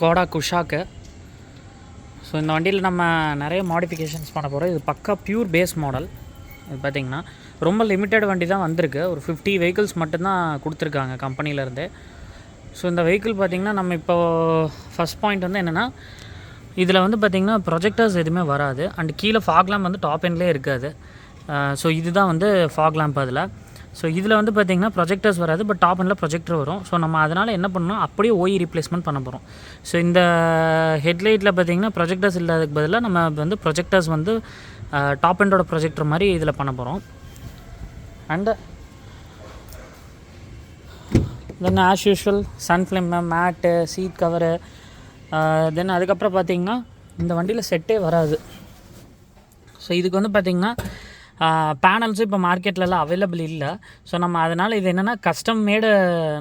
Skoda Kushaq. So இந்த வண்டியில் நம்ம நிறைய மாடிஃபிகேஷன்ஸ் பண்ண போகிறோம். இது பக்கா பியூர் பேஸ் மாடல். இது பார்த்திங்கன்னா ரொம்ப லிமிட்டட் வண்டி தான் வந்திருக்கு. ஒரு 50 வெஹிக்கிள்ஸ் மட்டும்தான் கொடுத்துருக்காங்க கம்பெனிலேருந்து. ஸோ இந்த வெஹிக்கிள் பார்த்திங்கன்னா நம்ம இப்போ ஃபஸ்ட் பாயிண்ட் வந்து என்னென்னா, இதில் வந்து பார்த்திங்கன்னா ப்ரொஜெக்டர்ஸ் எதுவுமே வராது. அண்ட் கீழே ஃபாக் லேம்ப் வந்து டாப் எண்ட்லேயே இருக்காது. ஸோ இதுதான் வந்து ஃபாக் லேம்ப் அதில். ஸோ இதில் வந்து பார்த்திங்கன்னா ப்ரொஜெக்டர்ஸ் வராது, பட் டாப் எண்டில் ப்ரொஜெக்டர் வரும். ஸோ நம்ம அதனால் என்ன பண்ணணும், அப்படியே ஓஇ ரீப்ளேஸ்மெண்ட் பண்ண போகிறோம். ஸோ இந்த ஹெட்லைட்டில் பார்த்திங்கன்னா ப்ரொஜெக்டர்ஸ் இல்லாததுக்கு பதிலாக நம்ம வந்து ப்ரொஜெக்டர்ஸ் வந்து டாப் எண்டோட ப்ரொஜெக்டர் மாதிரி இதில் பண்ண போகிறோம். And then as usual sun flame, mat, seat cover, then அதுக்கப்புறம் பார்த்திங்கன்னா இந்த வண்டியில் செட்டே வராது. ஸோ இதுக்கு வந்து பார்த்திங்கன்னா பேனல்ஸும் இப்போ மார்க்கெட்லலாம் அவைலபிள் இல்லை. ஸோ நம்ம அதனால் இது என்னென்னா கஸ்டம் மேடு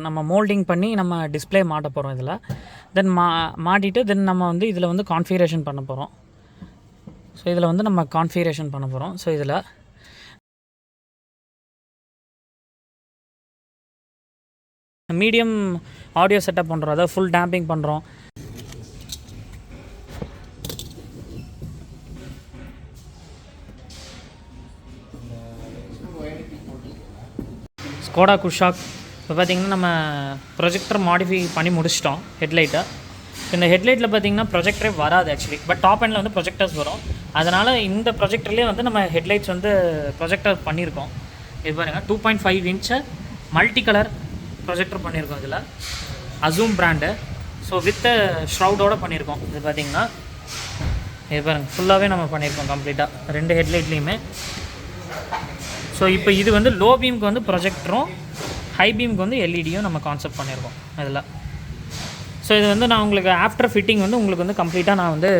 நம்ம மோல்டிங் பண்ணி நம்ம டிஸ்பிளே மாட்ட போகிறோம் இதில். தென் மாட்டிட்டு தென் நம்ம வந்து இதில் வந்து கான்ஃபிகரேஷன் பண்ண போகிறோம். ஸோ இதில் வந்து நம்ம கான்ஃபிகரேஷன் பண்ண போகிறோம். ஸோ இதில் மீடியம் ஆடியோ செட்டப் பண்ணுறோம், அதாவது ஃபுல் டேம்பிங் பண்ணுறோம். Skoda Kushaq இப்போ பார்த்திங்கன்னா நம்ம ப்ரொஜெக்டர் மாடிஃபை பண்ணி முடிச்சிட்டோம் ஹெட்லைட்டை. இந்த ஹெட்லைட்டில் பார்த்திங்கன்னா ப்ரொஜெக்டரே வராது ஆக்சுவலி, பட் டாப் எண்டில் வந்து ப்ரொஜெக்டர்ஸ் வரும். அதனால் இந்த ப்ரொஜெக்டர்லேயே வந்து நம்ம ஹெட்லைட்ஸ் வந்து ப்ரொஜெக்டர் பண்ணியிருக்கோம். இது பாருங்கள் 2.5 இன்ச்சு மல்டி கலர் ப்ரொஜெக்டர் பண்ணியிருக்கோம். இதில் Aozoom பிராண்டு. ஸோ வித் ஷ்ரவுடோடு பண்ணியிருக்கோம். இது பார்த்திங்கன்னா இது பாருங்கள் ஃபுல்லாகவே நம்ம பண்ணியிருக்கோம் கம்ப்ளீட்டாக 2 ஹெட்லைட்லேயுமே. ஸோ இப்போ இது வந்து லோ பீமுக்கு வந்து ப்ரொஜெக்டரும், ஹை பீமுக்கு வந்து எல்இடியும் நம்ம கான்செப்ட் பண்ணியிருக்கோம் இதில். ஸோ இது வந்து நான் உங்களுக்கு ஆஃப்டர் ஃபிட்டிங் வந்து உங்களுக்கு வந்து கம்ப்ளீட்டாக நான் வந்து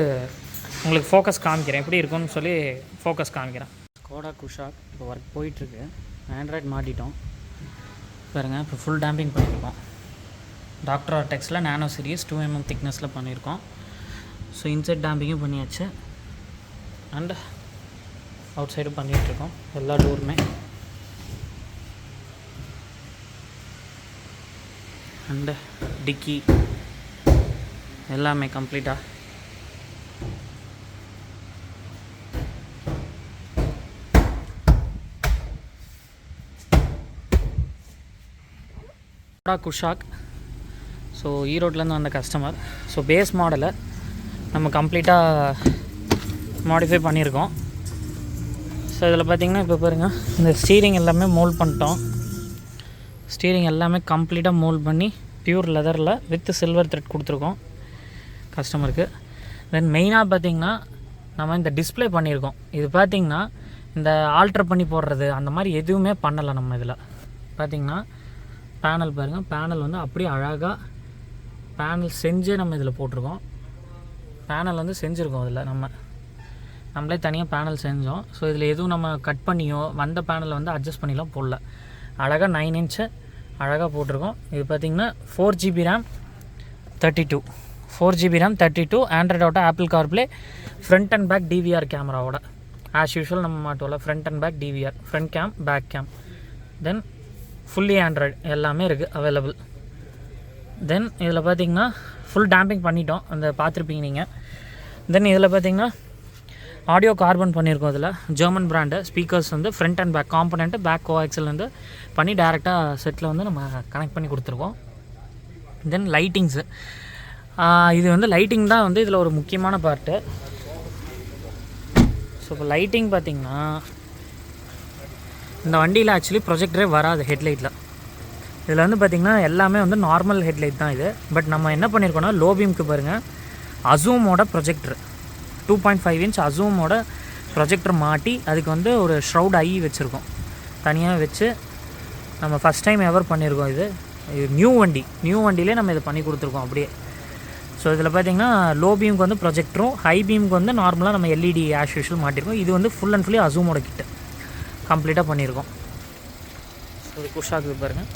உங்களுக்கு ஃபோக்கஸ் காமிக்கிறேன், எப்படி இருக்குன்னு சொல்லி ஃபோக்கஸ் காமிக்கிறேன். Skoda Kushaq இப்போ ஒர்க் போயிட்டுருக்கு. ஆண்ட்ராய்ட் மாட்டிட்டோம் பாருங்கள். இப்போ ஃபுல் டேம்பிங் பண்ணியிருக்கோம். Dr.Artexல நானோ சீரிஸ் 2 mm திக்னஸில் பண்ணியிருக்கோம். ஸோ இன்சைட் டேம்பிங்கும் பண்ணியாச்சு, அண்ட் அவுட் சைடும் பண்ணிகிட்ருக்கோம் எல்லா டோருமே. அண்டு டிக்கி எல்லாமே கம்ப்ளீட்டாக. Kushaq ஸோ ஈரோட்லேருந்து வந்த கஸ்டமர். ஸோ பேஸ் மாடலை நம்ம கம்ப்ளீட்டாக மாடிஃபை பண்ணியிருக்கோம். ஸோ இதில் பார்த்திங்கன்னா இப்போ பாருங்கள், இந்த ஸ்டீரிங் எல்லாமே மோல்ட் பண்ணிட்டோம். ஸ்டீரிங் எல்லாமே கம்ப்ளீட்டாக மோல்ட் பண்ணி பியூர் லெதரில் வித் சில்வர் த்ரெட் கொடுத்துருக்கோம் கஸ்டமருக்கு. தென் மெயினாக பார்த்திங்கன்னா நம்ம இந்த டிஸ்பிளே பண்ணியிருக்கோம். இது பார்த்திங்கன்னா இந்த ஆல்ட்ரு பண்ணி போடுறது அந்த மாதிரி எதுவுமே பண்ணலை நம்ம இதில். பார்த்திங்கன்னா பேனல் பாருங்கள், பேனல் வந்து அப்படியே அழகாக பேனல் செஞ்சே நம்ம இதில் போட்டிருக்கோம். பேனல் வந்து செஞ்சுருக்கோம் இதில் நம்மளே தனியாக பேனல் செஞ்சோம். ஸோ இதில் எதுவும் நம்ம கட் பண்ணியோ வந்த பேனலை வந்து அட்ஜஸ்ட் பண்ணிலாம் போடல. அழகாக 9 இன்ச்சு அழகாக போட்டிருக்கோம். இது பார்த்திங்கன்னா 4GB RAM 32, 4GB RAM 32, Android Auto, Apple CarPlay, front and back DVR கேமராவோட ஆஸ் யூஷுவல் நம்ம மாட்டோம்ல front and back DVR, front cam, back cam, then fully Android எல்லாமே இருக்குது அவைலபிள். தென் இதில் பார்த்திங்கன்னா ஃபுல் டேம்பிங் பண்ணிட்டோம், அந்த பார்த்துருப்பீங்க நீங்கள். தென் இதில் பார்த்திங்கன்னா ஆடியோ கார்பன் பண்ணியிருக்கோம். இதில் ஜெர்மன் பிராண்டு ஸ்பீக்கர்ஸ் வந்து front and back component, back Co-Axial வந்து பண்ணி டேரெக்டாக செட்டில் வந்து நம்ம கனெக்ட் பண்ணி கொடுத்துருக்கோம். தென் லைட்டிங்ஸு, இது வந்து லைட்டிங் தான் வந்து இதில் ஒரு முக்கியமான பார்ட்டு. ஸோ இப்போ லைட்டிங் பார்த்திங்கன்னா இந்த வண்டியில் ஆக்சுவலி ப்ரொஜெக்டரே வராது ஹெட்லைட்டில். இதில் வந்து பார்த்திங்கன்னா எல்லாமே வந்து நார்மல் ஹெட்லைட் தான் இது. பட் நம்ம என்ன பண்ணியிருக்கோன்னா லோ பீமுக்கு பாருங்கள் Aozoomோட ப்ரொஜெக்டர் 2.5 இன்ச் Aozoomோட ப்ரொஜெக்டர் மாட்டி அதுக்கு வந்து ஒரு ஷ்ரவுட் ஐ வச்சுருக்கோம் தனியாக வச்சு. நம்ம ஃபஸ்ட் டைம் எவர் பண்ணியிருக்கோம். இது நியூ வண்டியிலே நம்ம இதை பண்ணி கொடுத்துருக்கோம் அப்படியே. ஸோ இதில் பார்த்திங்கன்னா லோ பீமுக்கு வந்து ப்ரொஜெக்டரும், ஹை பீமுக்கு வந்து நார்மலாக நம்ம எல்இடி ஆஸ் யூஷுவல் மாட்டியிருக்கோம். இது வந்து ஃபுல் அண்ட் ஃபுல்லி Aozoomோட கிட்ட கம்ப்ளீட்டாக பண்ணியிருக்கோம். ஸோ Kushaq பாருங்கள்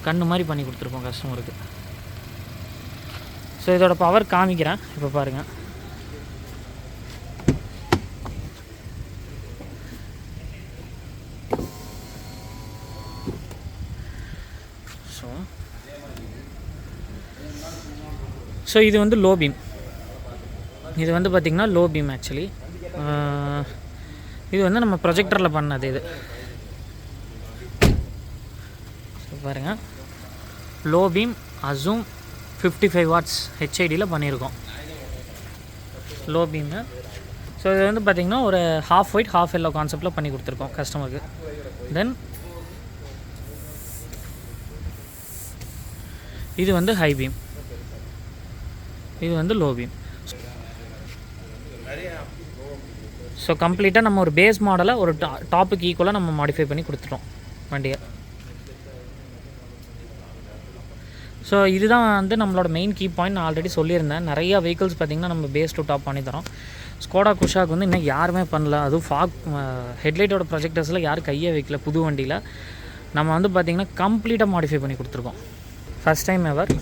கண்ணு மாதிரி பண்ணி கொடுத்துருக்கோம் கஸ்டமருக்கு. ஸோ இதோட பவர் காமிக்கிறேன் இப்போ பாருங்கள். ஸோ ஸோ இது வந்து லோ பீம். இது வந்து பார்த்திங்கன்னா லோ பீம் ஆக்சுவலி. இது வந்து நம்ம ப்ரொஜெக்டரில் பண்ணது இது. ஸோ பாருங்கள், லோ பீம் அசூம் 55 வாட்ஸ் ஹெச்ஐடியில் பண்ணியிருக்கோம் லோ பீமு. ஸோ இது வந்து பார்த்திங்கன்னா ஒரு ஹாஃப் ஒயிட் ஹாஃப் எல்லோ கான்செப்டில் பண்ணி கொடுத்துருக்கோம் கஸ்டமருக்கு. தென் இது வந்து ஹை பீம், இது வந்து லோ பீம். ஸோ கம்ப்ளீட்டாக நம்ம ஒரு பேஸ் மாடலை ஒரு டாப்புக்கு ஈக்குவலாக நம்ம மாடிஃபை பண்ணி கொடுத்துட்டோம் வண்டியை. ஸோ இதுதான் வந்து நம்மளோட மெயின் கீ பாயிண்ட். நான் ஆல்ரெடி சொல்லியிருந்தேன், நிறையா வெஹிக்கிள்ஸ் பார்த்திங்கன்னா நம்ம பேஸ் டு டாப் பண்ணி தரோம். ஸ்கோடா குஷாக் வந்து இன்னும் யாருமே பண்ணல. அதுவும் ஹெட்லைட்டோட ப்ரொஜெக்டர்ஸில் யாரும் கையை வைக்கல. புது வண்டியில் நம்ம வந்து பார்த்திங்கன்னா கம்ப்ளீட்டாக மாடிஃபை பண்ணி கொடுத்துருக்கோம், ஃபஸ்ட் டைம் எவர்.